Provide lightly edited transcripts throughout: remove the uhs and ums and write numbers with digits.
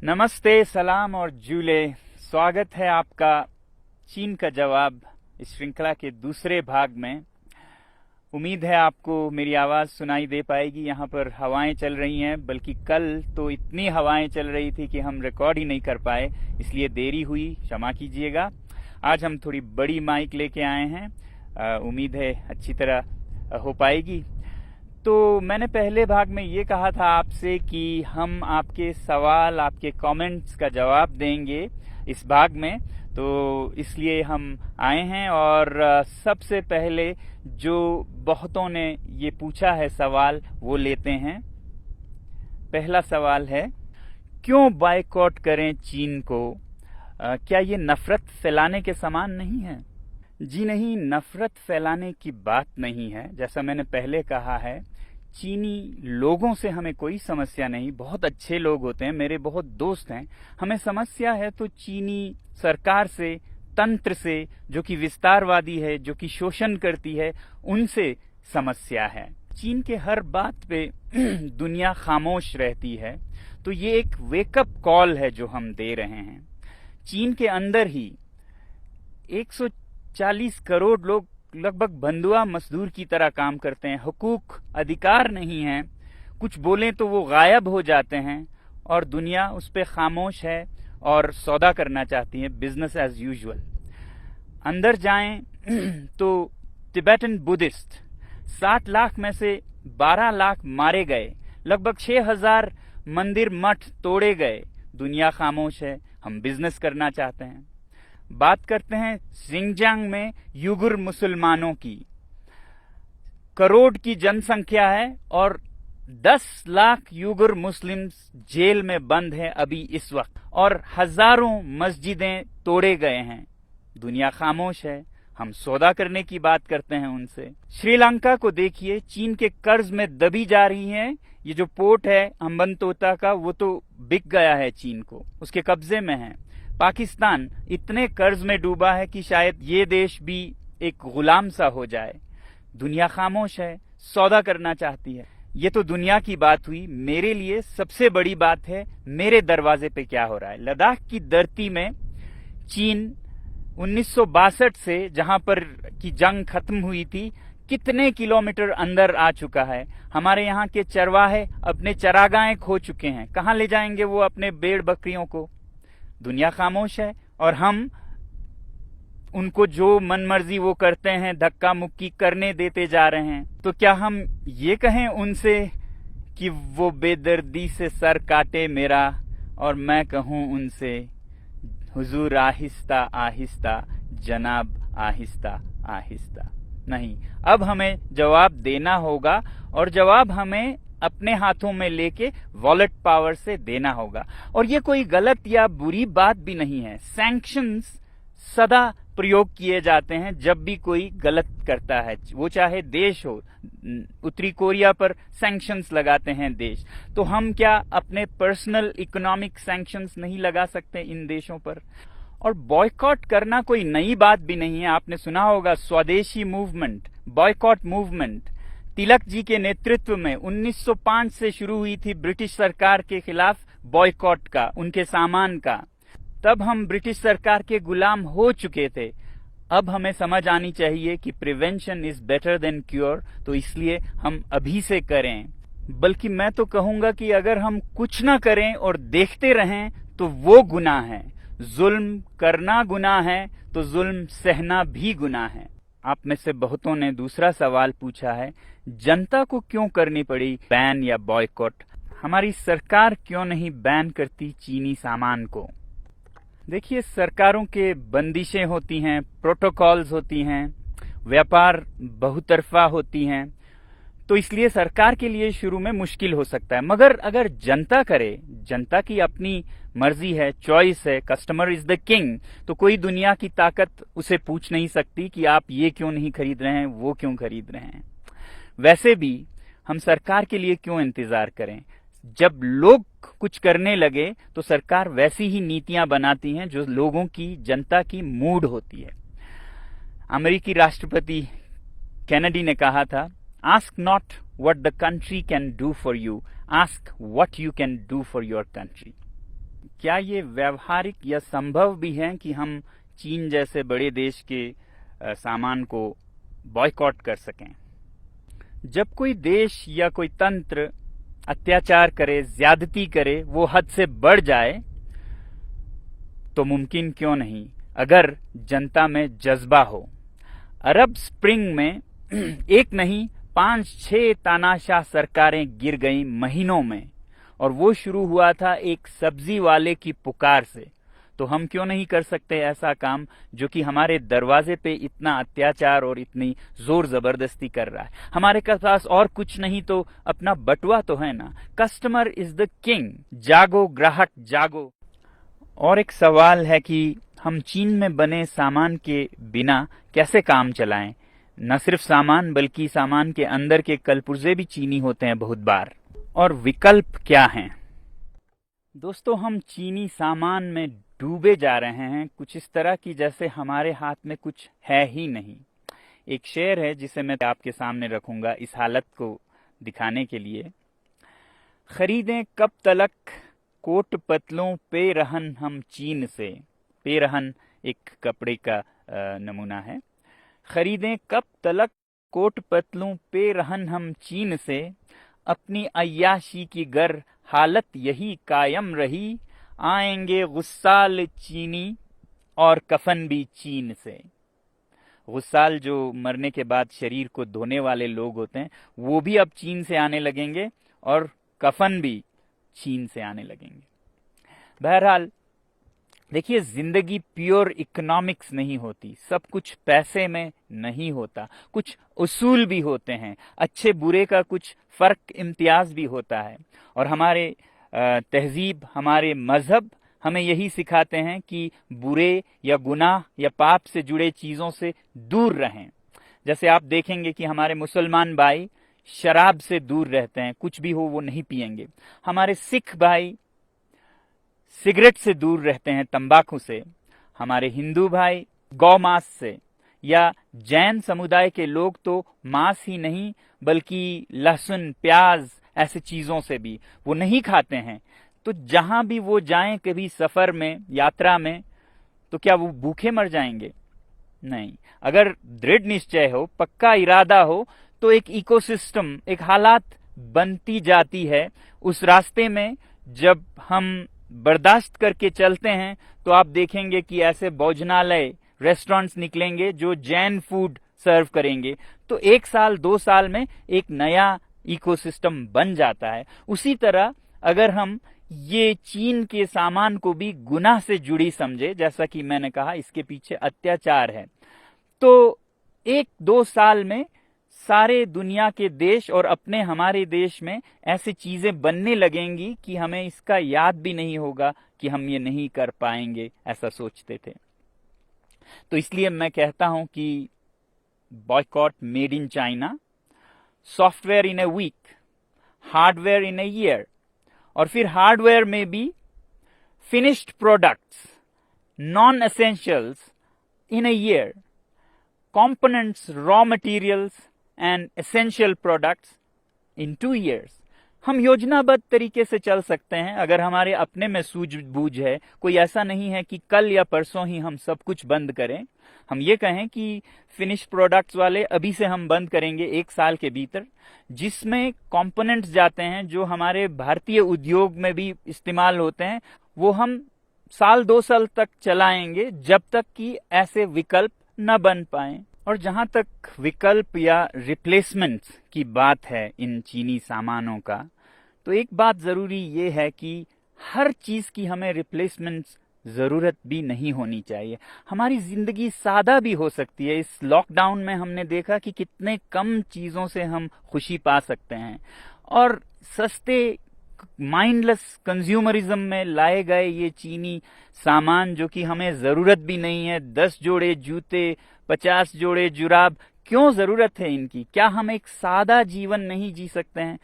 नमस्ते, सलाम और जूले। स्वागत है आपका चीन का जवाब इस श्रृंखला के दूसरे भाग में। उम्मीद है आपको मेरी आवाज़ सुनाई दे पाएगी। यहाँ पर हवाएं चल रही हैं, बल्कि कल तो इतनी हवाएं चल रही थी कि हम रिकॉर्ड ही नहीं कर पाए, इसलिए देरी हुई, क्षमा कीजिएगा। आज हम थोड़ी बड़ी माइक लेके आए हैं, उम्मीद है अच्छी तरह हो पाएगी। तो मैंने पहले भाग में ये कहा था आपसे कि हम आपके सवाल, आपके कमेंट्स का जवाब देंगे इस भाग में, तो इसलिए हम आए हैं। और सबसे पहले जो बहुतों ने ये पूछा है सवाल, वो लेते हैं। पहला सवाल है, क्यों बायकॉट करें चीन को? क्या ये नफरत फैलाने के समान नहीं है? जी नहीं, नफरत फैलाने की बात नहीं है। जैसा मैंने पहले कहा है, चीनी लोगों से हमें कोई समस्या नहीं, बहुत अच्छे लोग होते हैं, मेरे बहुत दोस्त हैं। हमें समस्या है तो चीनी सरकार से, तंत्र से, जो कि विस्तारवादी है, जो कि शोषण करती है, उनसे समस्या है। चीन के हर बात पे दुनिया खामोश रहती है, तो ये एक वेकअप कॉल है जो हम दे रहे हैं। चीन के अंदर ही 140 करोड़ लोग लगभग बंधुआ मजदूर की तरह काम करते हैं, हुकूक अधिकार नहीं है, कुछ बोलें तो वो गायब हो जाते हैं, और दुनिया उस पर खामोश है और सौदा करना चाहती है, बिजनेस एज यूजुअल। अंदर जाएं तो तिब्बतन बुद्धिस्ट 60 लाख में से 12 लाख मारे गए, लगभग 6000 मंदिर मठ तोड़े गए। दुनिया खामोश है, हम बिजनेस करना चाहते हैं। बात करते हैं सिंगजांग में युगुर मुसलमानों की। करोड़ की जनसंख्या है और 10 लाख युगुर मुस्लिम्स जेल में बंद हैं अभी इस वक्त, और हजारों मस्जिदें तोड़े गए हैं। दुनिया खामोश है, हम सौदा करने की बात करते हैं उनसे। श्रीलंका को देखिए, चीन के कर्ज में दबी जा रही है। ये जो पोर्ट है हम्बनतोता का, वो तो बिक गया है चीन को, उसके कब्जे में है। पाकिस्तान इतने कर्ज में डूबा है कि शायद ये देश भी एक गुलाम सा हो जाए। दुनिया खामोश है, सौदा करना चाहती है। ये तो दुनिया की बात हुई। मेरे लिए सबसे बड़ी बात है मेरे दरवाजे पे क्या हो रहा है। लद्दाख की धरती में चीन 1962 से, जहां पर की जंग खत्म हुई थी, कितने किलोमीटर अंदर आ चुका है। हमारे यहाँ के चरवाहे अपने चरागाहें खो चुके हैं। कहाँ ले जाएंगे वो अपने भेड़ बकरियों को? दुनिया खामोश है और हम उनको जो मनमर्जी वो करते हैं, धक्का मुक्की करने देते जा रहे हैं। तो क्या हम ये कहें उनसे कि वो बेदर्दी से सर काटे मेरा, और मैं कहूं उनसे, हुजूर आहिस्ता आहिस्ता, जनाब आहिस्ता आहिस्ता? नहीं, अब हमें जवाब देना होगा, और जवाब हमें अपने हाथों में लेके वॉलेट पावर से देना होगा। और ये कोई गलत या बुरी बात भी नहीं है। सैंक्शंस सदा प्रयोग किए जाते हैं जब भी कोई गलत करता है, वो चाहे देश हो। उत्तरी कोरिया पर सैंक्शंस लगाते हैं देश, तो हम क्या अपने पर्सनल इकोनॉमिक सैंक्शंस नहीं लगा सकते इन देशों पर? और बॉयकॉट करना कोई नई बात भी नहीं है। आपने सुना होगा स्वदेशी movement, boycott movement. Tilak ji के नेतृत्व में 1905 से शुरू हुई थी ब्रिटिश सरकार के खिलाफ बॉयकॉट का, उनके सामान का। तब हम ब्रिटिश सरकार के गुलाम हो चुके थे। अब हमें समझ आनी चाहिए कि prevention is better than cure, तो इसलिए हम अभी से करें। बल्कि मैं तो कहूंगा कि अगर हम कुछ ना करें और देखते रहें तो वो गुनाह है। जुल्म करना गुनाह है तो जुल्म सहना भी गुनाह है। आप में से बहुतों ने दूसरा सवाल पूछा है, जनता को क्यों करनी पड़ी बैन या बॉयकॉट? हमारी सरकार क्यों नहीं बैन करती चीनी सामान को? देखिए, सरकारों के बंदिशें होती हैं, प्रोटोकॉल्स होती हैं, व्यापार बहुतरफा होती हैं, तो इसलिए सरकार के लिए शुरू में मुश्किल हो सकता है। मगर अगर जनता करे, जनता की अपनी मर्जी है, चॉइस है, कस्टमर इज द किंग, तो कोई दुनिया की ताकत उसे पूछ नहीं सकती कि आप ये क्यों नहीं खरीद रहे हैं, वो क्यों खरीद रहे हैं। वैसे भी हम सरकार के लिए क्यों इंतजार करें? जब लोग कुछ करने लगे तो सरकार वैसी ही नीतियां बनाती हैं जो लोगों की, जनता की मूड होती है। अमेरिकी राष्ट्रपति कैनेडी ने कहा था, ask not what the country can do for you, ask what you can do for your country. क्या ये व्यावहारिक या संभव भी है कि हम चीन जैसे बड़े देश के सामान को बॉयकॉट कर सकें? जब कोई देश या कोई तंत्र अत्याचार करे, ज्यादती करे, वो हद से बढ़ जाए, तो मुमकिन क्यों नहीं अगर जनता में जज्बा हो। अरब स्प्रिंग में एक नहीं 5-6 तानाशाह सरकारें गिर गईं महीनों में, और वो शुरू हुआ था एक सब्जी वाले की पुकार से। तो हम क्यों नहीं कर सकते ऐसा काम जो कि हमारे दरवाजे पे इतना अत्याचार और इतनी जोर जबरदस्ती कर रहा है। हमारे पास और कुछ नहीं तो अपना बटुआ तो है ना। कस्टमर इज द किंग, जागो ग्राहक जागो। और एक सवाल है कि हम चीन में बने सामान के बिना कैसे काम चलाएं। न सिर्फ सामान बल्कि सामान के अंदर के कलपुर्जे भी चीनी होते हैं बहुत बार। और विकल्प क्या हैं? दोस्तों, हम चीनी सामान में डूबे जा रहे हैं, कुछ इस तरह की जैसे हमारे हाथ में कुछ है ही नहीं। एक शेर है जिसे मैं आपके सामने रखूंगा इस हालत को दिखाने के लिए। खरीदें कब तलक कोट पतलों पे रहन हम चीन से। पे रहन एक कपड़े का नमूना है। खरीदें कब तलक कोट पतलों पे रहन हम चीन से, अपनी अय्याशी की गर हालत यही कायम रही, आएंगे गुस्साल चीनी और कफन भी चीन से। गुस्साल जो मरने के बाद शरीर को धोने वाले लोग होते हैं, वो भी अब चीन से आने लगेंगे और कफन भी चीन से आने लगेंगे। बहरहाल देखिए, जिंदगी प्योर इकोनॉमिक्स नहीं होती, सब कुछ पैसे में नहीं होता, कुछ उसूल भी होते हैं, अच्छे बुरे का कुछ फर्क इम्तियाज भी होता है। और हमारे तहजीब, हमारे मजहब हमें यही सिखाते हैं कि बुरे या गुनाह या पाप से जुड़े चीजों से दूर रहें। जैसे आप देखेंगे कि हमारे मुसलमान भाई शराब से दूर रहते हैं, कुछ भी हो वो नहीं पिएंगे। हमारे सिख भाई सिगरेट से दूर रहते हैं, तंबाकू से। हमारे हिंदू भाई गौ मांस से, या जैन समुदाय के लोग तो मांस ही नहीं बल्कि लहसुन, प्याज ऐसे चीजों से भी वो नहीं खाते हैं। तो जहां भी वो जाएं कभी सफर में, यात्रा में, तो क्या वो भूखे मर जाएंगे? नहीं। अगर दृढ़ निश्चय हो, पक्का इरादा हो, तो एक इकोसिस्टम, एक हालात बनती जाती है उस रास्ते में। जब हम बर्दाश्त करके चलते हैं तो आप देखेंगे कि ऐसे भोजनालय, रेस्टोरेंट्स निकलेंगे जो जैन फूड सर्व करेंगे। तो 1 साल 2 साल में एक नया इकोसिस्टम बन जाता है। उसी तरह अगर हम ये चीन के सामान को भी गुनाह से जुड़ी समझे, जैसा कि मैंने कहा इसके पीछे अत्याचार है, तो 1-2 साल में सारे दुनिया के देश और अपने हमारे देश में ऐसी चीजें बनने लगेंगी कि हमें इसका याद भी नहीं होगा कि हम ये नहीं कर पाएंगे, ऐसा सोचते थे। तो इसलिए मैं कहता हूं कि boycott made in China, software in a week, hardware in a year, और फिर हार्डवेयर में भी finished products, non essentials in a year, components, raw materials and essential products in 2 years। हम योजनाबद्ध तरीके से चल सकते हैं अगर हमारे अपने में सूझबूझ है। कोई ऐसा नहीं है कि कल या परसों ही हम सब कुछ बंद करें। हम ये कहें कि फिनिश प्रोडक्ट्स वाले अभी से हम बंद करेंगे 1 साल के भीतर, जिसमें कंपोनेंट्स जाते हैं जो हमारे भारतीय उद्योग में भी इस्तेमाल होते हैं, वो हम 1-2 साल तक चलाएंगे जब तक कि ऐसे विकल्प न बन पाए। और जहां तक विकल्प या रिप्लेसमेंट्स की बात है इन चीनी सामानों का, तो एक बात जरूरी ये है कि हर चीज की हमें रिप्लेसमेंट्स जरूरत भी नहीं होनी चाहिए। हमारी जिंदगी सादा भी हो सकती है। इस लॉकडाउन में हमने देखा कि कितने कम चीजों से हम खुशी पा सकते हैं, और सस्ते माइंडलेस कंज्यूमरिज्म में लाए गए ये चीनी सामान जो कि हमें जरूरत भी नहीं है, 10 जोड़े जूते, 50 जोड़े जुराब, क्यों जरूरत है इनकी? क्या हम एक सादा जीवन नहीं जी सकते हैं?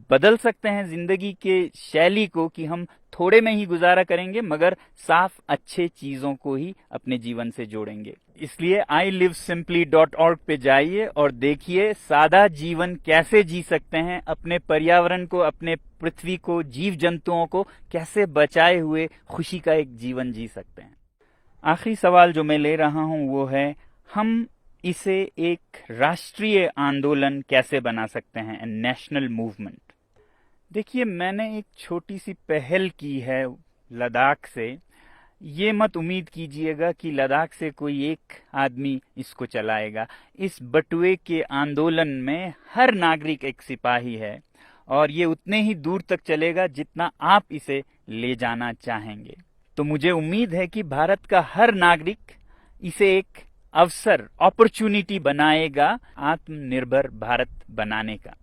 बदल सकते हैं जिंदगी के शैली को कि हम थोड़े में ही गुजारा करेंगे मगर साफ अच्छे चीजों को ही अपने जीवन से जोड़ेंगे। इसलिए ilivesimply.org पे जाइए और देखिए सादा जीवन कैसे जी सकते हैं, अपने पर्यावरण को, अपने पृथ्वी को, जीव जंतुओं को कैसे बचाए हुए खुशी का एक जीवन जी सकते हैं। आखिरी सवाल जो मैं ले रहा हूं वो है, हम इसे एक राष्ट्रीय आंदोलन कैसे बना सकते हैं, नेशनल मूवमेंट। देखिए, मैंने एक छोटी सी पहल की है लद्दाख से। ये मत उम्मीद कीजिएगा कि लद्दाख से कोई एक आदमी इसको चलाएगा। इस बटुए के आंदोलन में हर नागरिक एक सिपाही है और ये उतने ही दूर तक चलेगा जितना आप इसे ले जाना चाहेंगे। तो मुझे उम्मीद है कि भारत का हर नागरिक इसे एक अवसर, अपॉर्चुनिटी बनाएगा आत्मनिर्भर भारत बनाने का।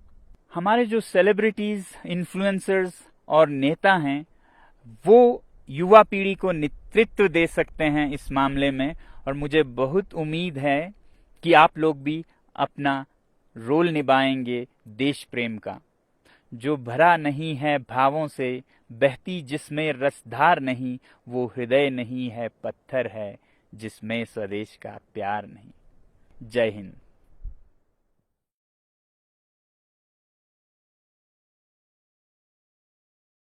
हमारे जो सेलिब्रिटीज, इन्फ्लुएंसर्स और नेता हैं वो युवा पीढ़ी को नेतृत्व दे सकते हैं इस मामले में, और मुझे बहुत उम्मीद है कि आप लोग भी अपना रोल निभाएंगे देश प्रेम का। जो भरा नहीं है भावों से, बहती जिसमें रसधार नहीं, वो हृदय नहीं है, पत्थर है जिसमें स्वदेश का प्यार नहीं। जय हिंद।